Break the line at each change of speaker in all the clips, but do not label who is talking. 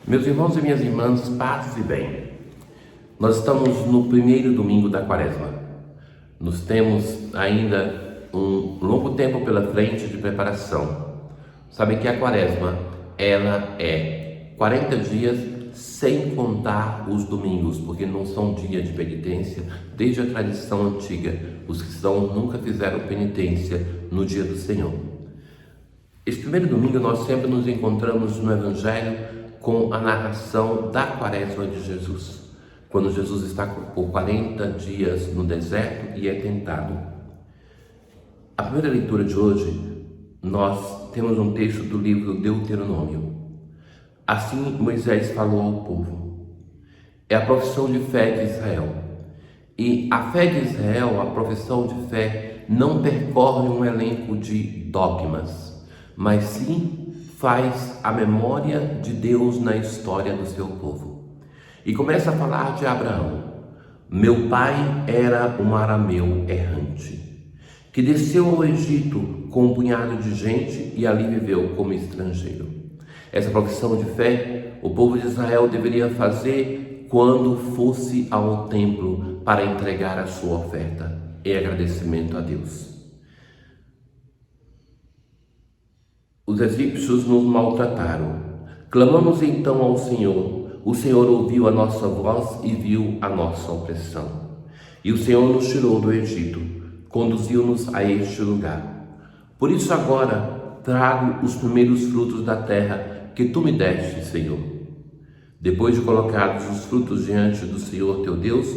Meus irmãos e minhas irmãs, paz e bem. Nós estamos no primeiro domingo da Quaresma. Nós temos ainda um longo tempo pela frente de preparação. Sabem que a Quaresma, ela é 40 dias sem contar os domingos, porque não são dia de penitência. Desde a tradição antiga, os cristãos nunca fizeram penitência no dia do Senhor. Esse primeiro domingo nós sempre nos encontramos no Evangelho com a narração da Quaresma de Jesus, quando Jesus está por 40 dias no deserto e é tentado. A primeira leitura de hoje, nós temos um texto do livro Deuteronômio. Assim Moisés falou ao povo. É a profissão de fé de Israel. E a fé de Israel, a profissão de fé, não percorre um elenco de dogmas, mas sim faz a memória de Deus na história do seu povo. E começa a falar de Abraão. Meu pai era um arameu errante, que desceu ao Egito com um punhado de gente e ali viveu como estrangeiro. Essa profissão de fé, o povo de Israel deveria fazer quando fosse ao templo para entregar a sua oferta em agradecimento a Deus. Os egípcios nos maltrataram. Clamamos então ao Senhor. O Senhor ouviu a nossa voz e viu a nossa opressão. E o Senhor nos tirou do Egito, conduziu-nos a este lugar. Por isso agora trago os primeiros frutos da terra que tu me deste, Senhor. Depois de colocados os frutos diante do Senhor teu Deus,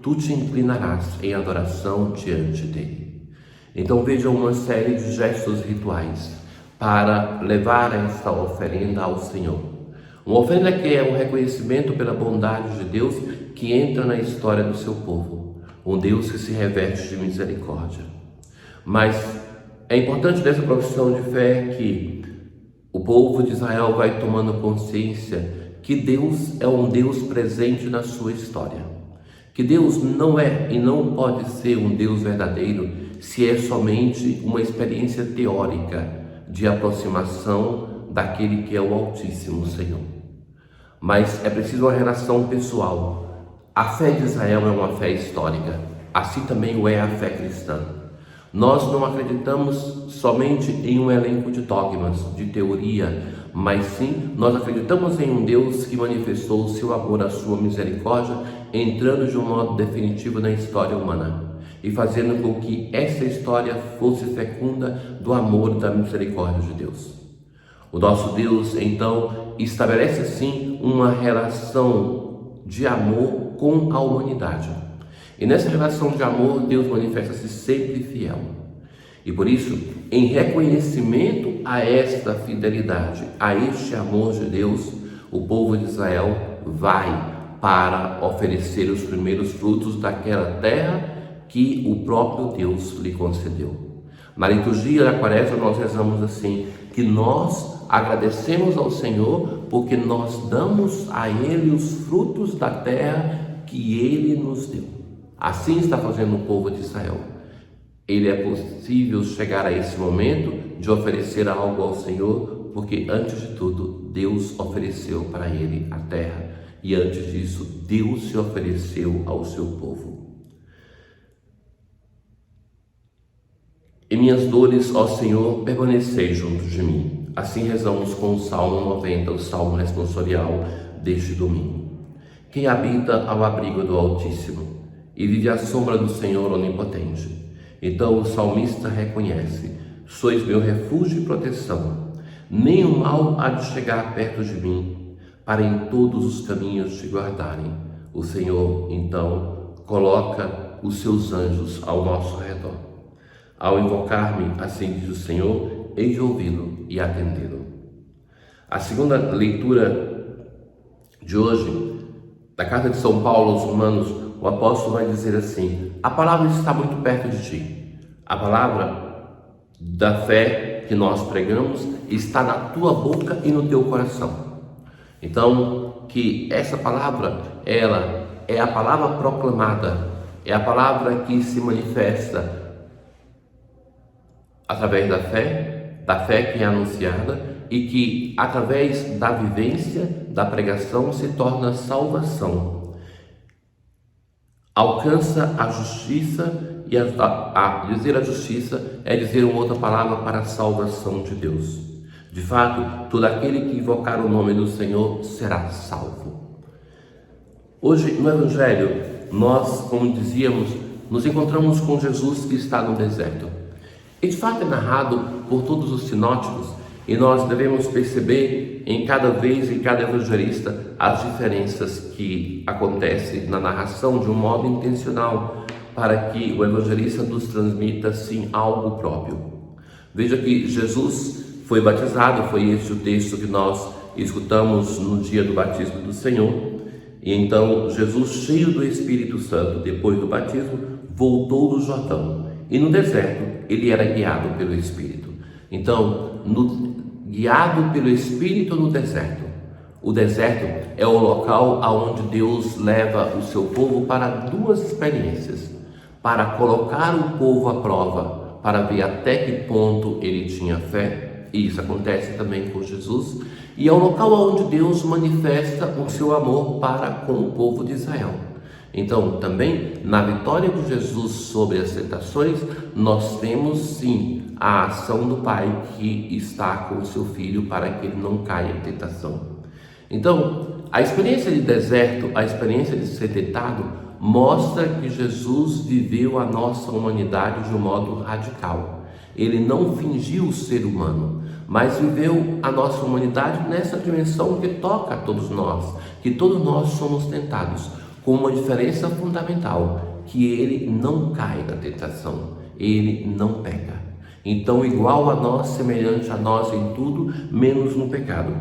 tu te inclinarás em adoração diante dele. Então vejam uma série de gestos rituais para levar esta oferenda ao Senhor. Uma oferenda que é um reconhecimento pela bondade de Deus que entra na história do seu povo. Um Deus que se reveste de misericórdia. Mas é importante dessa profissão de fé que o povo de Israel vai tomando consciência que Deus é um Deus presente na sua história. Que Deus não é e não pode ser um Deus verdadeiro se é somente uma experiência teórica de aproximação daquele que é o Altíssimo Senhor. Mas é preciso uma relação pessoal. A fé de Israel é uma fé histórica, assim também o é a fé cristã. Nós não acreditamos somente em um elenco de dogmas, de teoria, mas sim nós acreditamos em um Deus que manifestou o seu amor, a sua misericórdia, entrando de um modo definitivo na história humana e fazendo com que essa história fosse fecunda do amor e da misericórdia de Deus. O nosso Deus, então, estabelece assim uma relação de amor com a humanidade. E nessa relação de amor, Deus manifesta-se sempre fiel. E por isso, em reconhecimento a esta fidelidade, a este amor de Deus, o povo de Israel vai para oferecer os primeiros frutos daquela terra que o próprio Deus lhe concedeu. Na liturgia da Quaresma nós rezamos assim, que nós agradecemos ao Senhor porque nós damos a Ele os frutos da terra que Ele nos deu. Assim está fazendo o povo de Israel. Ele é possível chegar a esse momento de oferecer algo ao Senhor, porque antes de tudo Deus ofereceu para ele a terra e antes disso Deus se ofereceu ao seu povo. Em minhas dores, ó Senhor, permanecei junto de mim. Assim rezamos com o Salmo 90, o Salmo responsorial deste domingo. Quem habita ao abrigo do Altíssimo e vive à sombra do Senhor Onipotente. Então o salmista reconhece: sois meu refúgio e proteção. Nenhum mal há de chegar perto de mim, para em todos os caminhos te guardarem. O Senhor, então, coloca os seus anjos ao nosso redor. Ao invocar-me, assim diz o Senhor, hei de ouvi-lo e atendê-lo. A segunda leitura de hoje, da carta de São Paulo aos Romanos, o apóstolo vai dizer assim: a palavra está muito perto de ti. A palavra da fé que nós pregamos está na tua boca e no teu coração. Então, que essa palavra, ela é a palavra proclamada, é a palavra que se manifesta através da fé que é anunciada e que através da vivência, da pregação, se torna salvação. Alcança a justiça, e dizer a justiça é dizer uma outra palavra para a salvação de Deus. De fato, todo aquele que invocar o nome do Senhor será salvo. Hoje, no Evangelho, nós, como dizíamos, nos encontramos com Jesus que está no deserto. E de fato é narrado por todos os sinóticos, e nós devemos perceber em cada vez, em cada evangelista, as diferenças que acontecem na narração de um modo intencional, para que o evangelista nos transmita, sim, algo próprio. Veja que Jesus foi batizado, foi esse o texto que nós escutamos no dia do batismo do Senhor. E então Jesus, cheio do Espírito Santo, depois do batismo, voltou do Jordão. E no deserto, ele era guiado pelo Espírito. Então, guiado pelo Espírito no deserto. O deserto é o local aonde Deus leva o seu povo para duas experiências. Para colocar o povo à prova, para ver até que ponto ele tinha fé. E isso acontece também com Jesus. E é o local onde Deus manifesta o seu amor para com o povo de Israel. Então, também, na vitória de Jesus sobre as tentações, nós temos sim a ação do Pai que está com o seu filho para que ele não caia em tentação. Então, a experiência de deserto, a experiência de ser tentado, mostra que Jesus viveu a nossa humanidade de um modo radical. Ele não fingiu ser humano, mas viveu a nossa humanidade nessa dimensão que toca a todos nós, que todos nós somos tentados, com uma diferença fundamental, que ele não cai na tentação, ele não peca. Então, igual a nós, semelhante a nós em tudo, menos no pecado.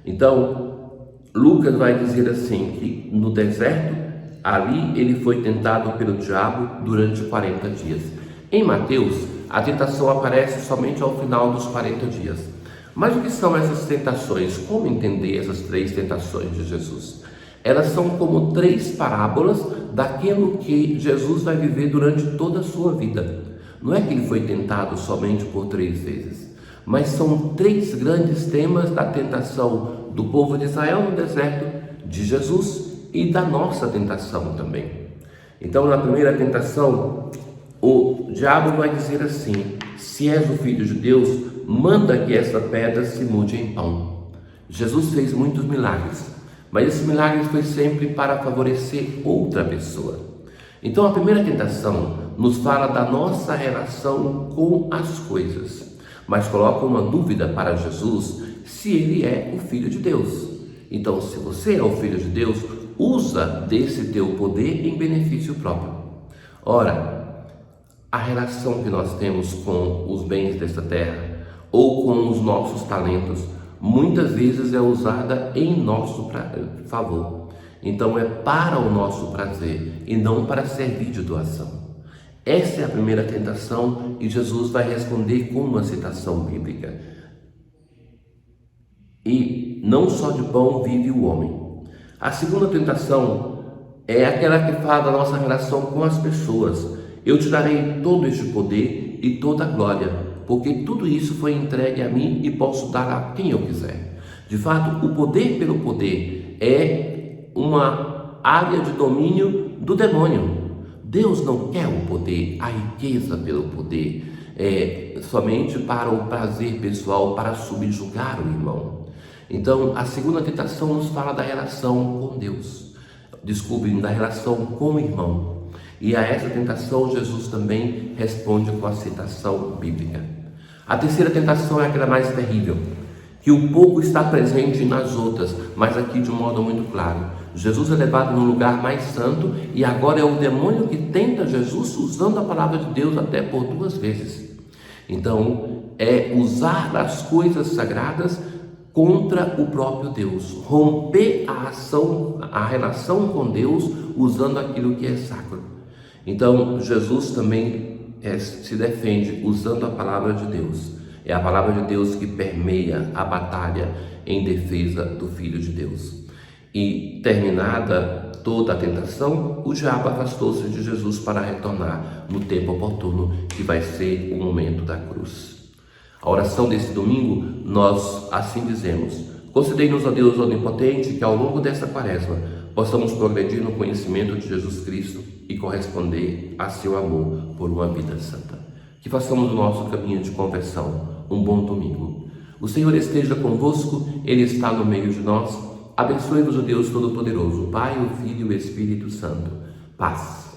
Então, Lucas vai dizer assim, que no deserto, ali ele foi tentado pelo diabo durante 40 dias. Em Mateus, a tentação aparece somente ao final dos 40 dias. Mas o que são essas tentações? Como entender essas 3 tentações de Jesus? Elas são como 3 parábolas daquilo que Jesus vai viver durante toda a sua vida. Não é que ele foi tentado somente por 3 vezes, mas são 3 grandes temas da tentação do povo de Israel no deserto, de Jesus e da nossa tentação também. Então, na primeira tentação, o diabo vai dizer assim: se és o Filho de Deus, manda que essa pedra se mude em pão. Jesus fez muitos milagres, mas esse milagre foi sempre para favorecer outra pessoa. Então, a primeira tentação nos fala da nossa relação com as coisas, mas coloca uma dúvida para Jesus se ele é o Filho de Deus. Então, se você é o Filho de Deus, usa desse teu poder em benefício próprio. Ora, a relação que nós temos com os bens desta terra ou com os nossos talentos muitas vezes é usada em nosso favor. Então é para o nosso prazer e não para servir de doação. Essa é a primeira tentação e Jesus vai responder com uma citação bíblica. E não só de pão vive o homem. A segunda tentação é aquela que fala da nossa relação com as pessoas. Eu te darei todo este poder e toda a glória, porque tudo isso foi entregue a mim e posso dar a quem eu quiser. De fato, o poder pelo poder é uma área de domínio do demônio. Deus não quer o poder, a riqueza pelo poder, somente para o prazer pessoal, para subjugar o irmão. Então, a segunda tentação nos fala da relação com Deus, da relação com o irmão. E a essa tentação, Jesus também responde com a citação bíblica. A terceira tentação é aquela mais terrível, que o pouco está presente nas outras, mas aqui de um modo muito claro. Jesus é levado num lugar mais santo e agora é o demônio que tenta Jesus usando a palavra de Deus até por 2 vezes. Então, é usar as coisas sagradas contra o próprio Deus, romper a relação com Deus usando aquilo que é sacro. Então, Jesus também se defende usando a palavra de Deus. É a palavra de Deus que permeia a batalha em defesa do Filho de Deus. E terminada toda a tentação, o diabo afastou-se de Jesus para retornar no tempo oportuno, que vai ser o momento da cruz. A oração desse domingo, nós assim dizemos: concedei-nos, ó Deus onipotente, que ao longo desta quaresma possamos progredir no conhecimento de Jesus Cristo e corresponder a seu amor por uma vida santa. Que façamos o nosso caminho de conversão um bom domingo. O Senhor esteja convosco, Ele está no meio de nós. Abençoe-vos o Deus Todo-Poderoso, o Pai, o Filho e o Espírito Santo. Paz.